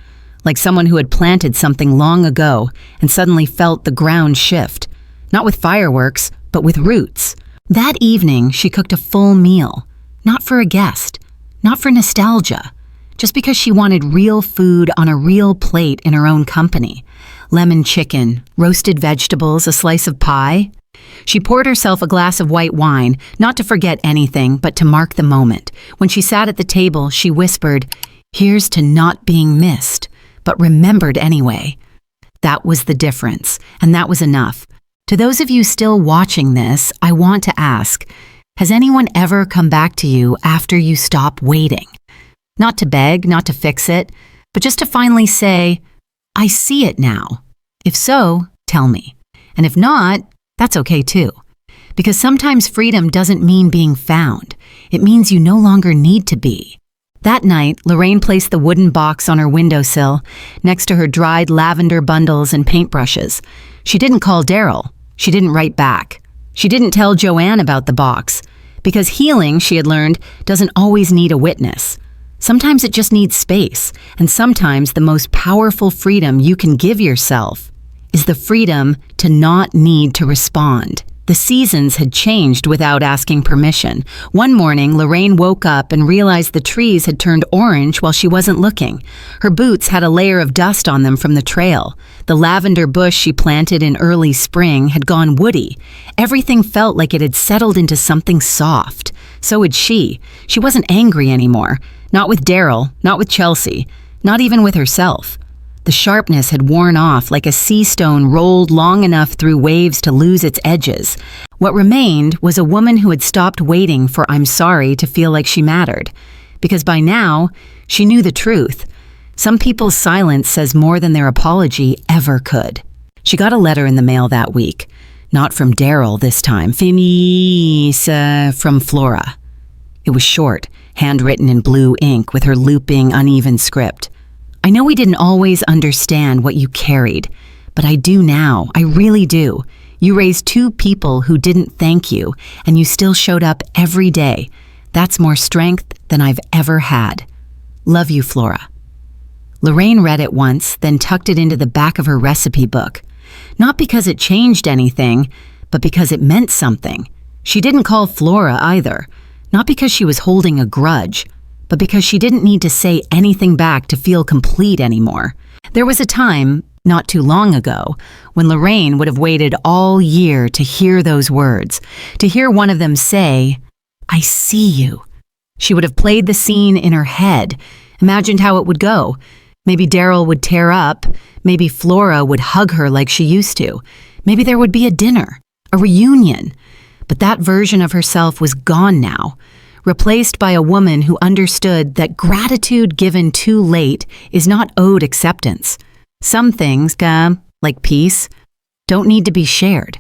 Speaker 1: like someone who had planted something long ago and suddenly felt the ground shift. Not with fireworks, but with roots. That evening, she cooked a full meal. Not for a guest. Not for nostalgia. Just because she wanted real food on a real plate in her own company. Lemon chicken, roasted vegetables, a slice of pie. She poured herself a glass of white wine, not to forget anything, but to mark the moment. When she sat at the table, she whispered, "Here's to not being missed, but remembered anyway." That was the difference, and that was enough. To those of you still watching this, I want to ask, has anyone ever come back to you after you stop waiting? Not to beg, not to fix it, but just to finally say, "I see it now." If so, tell me. And if not, that's okay too. Because sometimes freedom doesn't mean being found. It means you no longer need to be. That night, Lorraine placed the wooden box on her windowsill, next to her dried lavender bundles and paintbrushes. She didn't call Daryl. She didn't write back. She didn't tell Joanne about the box. Because healing, she had learned, doesn't always need a witness. Sometimes it just needs space, and sometimes the most powerful freedom you can give yourself is the freedom to not need to respond. The seasons had changed without asking permission. One morning, Lorraine woke up and realized the trees had turned orange while she wasn't looking. Her boots had a layer of dust on them from the trail. The lavender bush she planted in early spring had gone woody. Everything felt like it had settled into something soft. So had she. She wasn't angry anymore. Not with Daryl, not with Chelsea, not even with herself. The sharpness had worn off like a sea stone rolled long enough through waves to lose its edges. What remained was a woman who had stopped waiting for "I'm sorry" to feel like she mattered. Because by now, she knew the truth. Some people's silence says more than their apology ever could. She got a letter in the mail that week. Not from Daryl this time. From Flora. It was short, handwritten in blue ink with her looping, uneven script. "I know we didn't always understand what you carried, but I do now. I really do. You raised two people who didn't thank you, and you still showed up every day. That's more strength than I've ever had. Love you, Flora." Lorraine read it once, then tucked it into the back of her recipe book. Not because it changed anything, but because it meant something. She didn't call Flora either. Not because she was holding a grudge, but because she didn't need to say anything back to feel complete anymore. There was a time, not too long ago, when Lorraine would have waited all year to hear those words, to hear one of them say, "I see you." She would have played the scene in her head, imagined how it would go. Maybe Daryl would tear up, maybe Flora would hug her like she used to, maybe there would be a dinner, a reunion. But that version of herself was gone now, replaced by a woman who understood that gratitude given too late is not owed acceptance. Some things, like peace, don't need to be shared.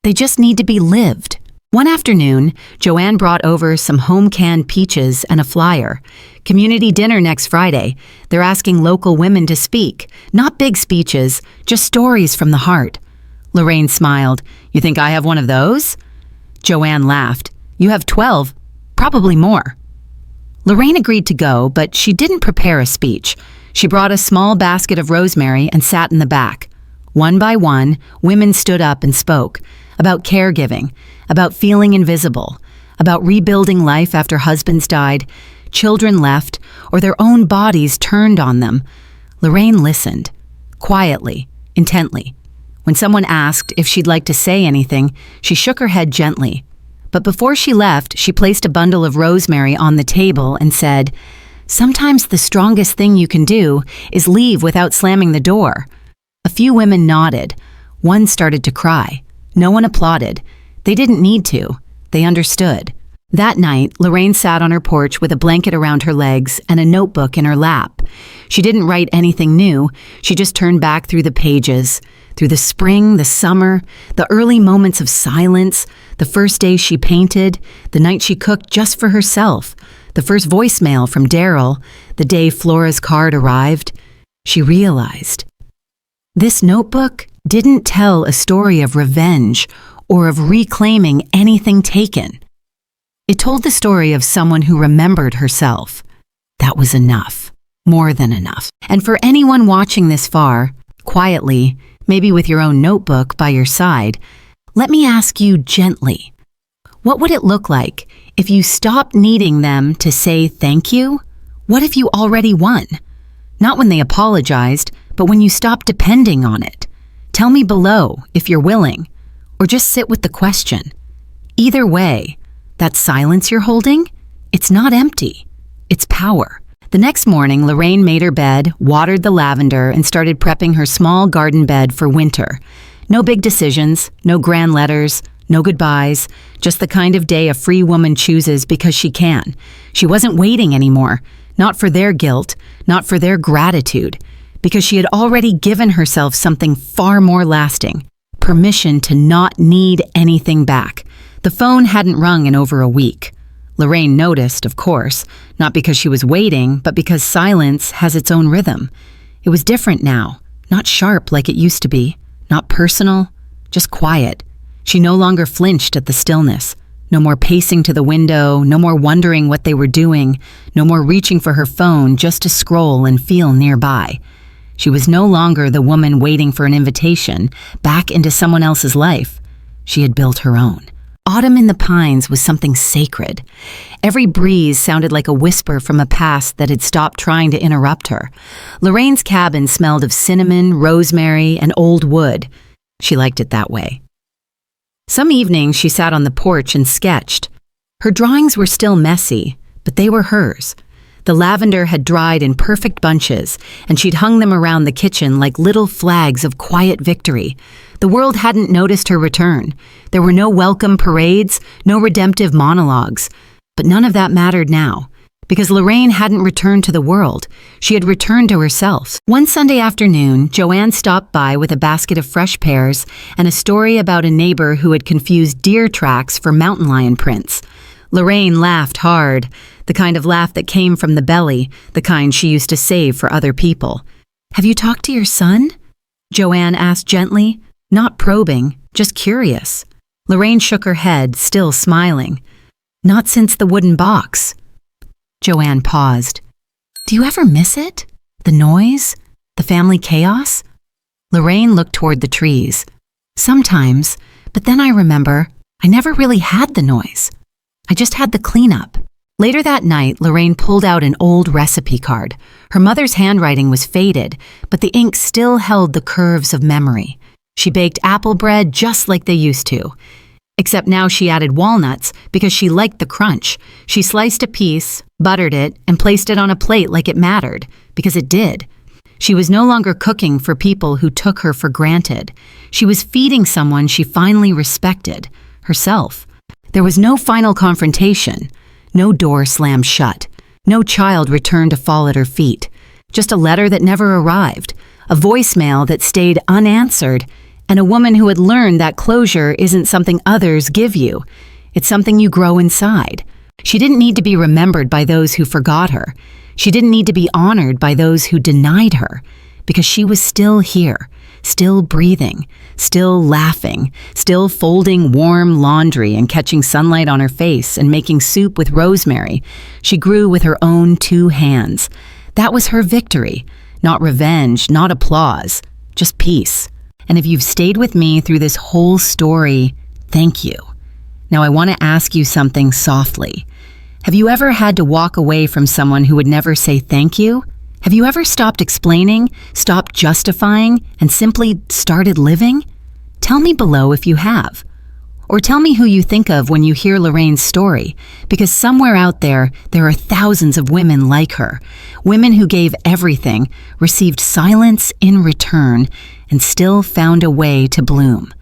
Speaker 1: They just need to be lived. One afternoon, Joanne brought over some home-canned peaches and a flyer. Community dinner next Friday. They're asking local women to speak. Not big speeches, just stories from the heart. Lorraine smiled. "You think I have one of those?" Joanne laughed. "You have 12, probably more." Lorraine agreed to go, but she didn't prepare a speech. She brought a small basket of rosemary and sat in the back. One by one, women stood up and spoke about caregiving, about feeling invisible, about rebuilding life after husbands died, children left, or their own bodies turned on them. Lorraine listened, quietly, intently. When someone asked if she'd like to say anything, she shook her head gently. But before she left, she placed a bundle of rosemary on the table and said, "Sometimes the strongest thing you can do is leave without slamming the door." A few women nodded. One started to cry. No one applauded. They didn't need to. They understood. That night, Lorraine sat on her porch with a blanket around her legs and a notebook in her lap. She didn't write anything new. She just turned back through the pages, through the spring, the summer, the early moments of silence, the first day she painted, the night she cooked just for herself, the first voicemail from Daryl, the day Flora's card arrived. She realized. This notebook didn't tell a story of revenge or of reclaiming anything taken. It told the story of someone who remembered herself. That was enough, more than enough. And for anyone watching this far, quietly, maybe with your own notebook by your side, let me ask you gently, what would it look like if you stopped needing them to say thank you? What if you already won? Not when they apologized, but when you stopped depending on it. Tell me below if you're willing, or just sit with the question. Either way, that silence you're holding, it's not empty. It's power. The next morning, Lorraine made her bed, watered the lavender, and started prepping her small garden bed for winter. No big decisions, no grand letters, no goodbyes, just the kind of day a free woman chooses because she can. She wasn't waiting anymore, not for their guilt, not for their gratitude, because she had already given herself something far more lasting, permission to not need anything back. The phone hadn't rung in over a week. Lorraine noticed, of course, not because she was waiting, but because silence has its own rhythm. It was different now, not sharp like it used to be, not personal, just quiet. She no longer flinched at the stillness. No more pacing to the window, no more wondering what they were doing, no more reaching for her phone just to scroll and feel nearby. She was no longer the woman waiting for an invitation back into someone else's life. She had built her own. Autumn in the pines was something sacred. Every breeze sounded like a whisper from a past that had stopped trying to interrupt her. Lorraine's cabin smelled of cinnamon, rosemary, and old wood. She liked it that way. Some evenings she sat on the porch and sketched. Her drawings were still messy, but they were hers. The lavender had dried in perfect bunches, and she'd hung them around the kitchen like little flags of quiet victory. The world hadn't noticed her return. There were no welcome parades, no redemptive monologues. But none of that mattered now, because Lorraine hadn't returned to the world. She had returned to herself. One Sunday afternoon, Joanne stopped by with a basket of fresh pears and a story about a neighbor who had confused deer tracks for mountain lion prints. Lorraine laughed hard, the kind of laugh that came from the belly, the kind she used to save for other people. "Have you talked to your son?" Joanne asked gently, not probing, just curious. Lorraine shook her head, still smiling. "Not since the wooden box." Joanne paused. "Do you ever miss it? The noise? The family chaos?" Lorraine looked toward the trees. "Sometimes, but then I remember I never really had the noise. I just had the cleanup, Later that night, Lorraine pulled out an old recipe card. Her mother's handwriting was faded, but the ink still held the curves of memory. She baked apple bread just like they used to. Except now she added walnuts because she liked the crunch. She sliced a piece, buttered it, and placed it on a plate like it mattered, because it did. She was no longer cooking for people who took her for granted. She was feeding someone she finally respected, herself. There was no final confrontation. No door slammed shut. No child returned to fall at her feet. Just a letter that never arrived, a voicemail that stayed unanswered, and a woman who had learned that closure isn't something others give you. It's something you grow inside. She didn't need to be remembered by those who forgot her. She didn't need to be honored by those who denied her, because she was still here, still breathing, still laughing, still folding warm laundry and catching sunlight on her face and making soup with rosemary. She grew with her own 2 hands. That was her victory. Not revenge, not applause, just peace. And if you've stayed with me through this whole story, thank you. Now I want to ask you something softly. Have you ever had to walk away from someone who would never say thank you? Have you ever stopped explaining, stopped justifying, and simply started living? Tell me below if you have. Or tell me who you think of when you hear Lorraine's story, because somewhere out there are thousands of women like her, women who gave everything, received silence in return, and still found a way to bloom.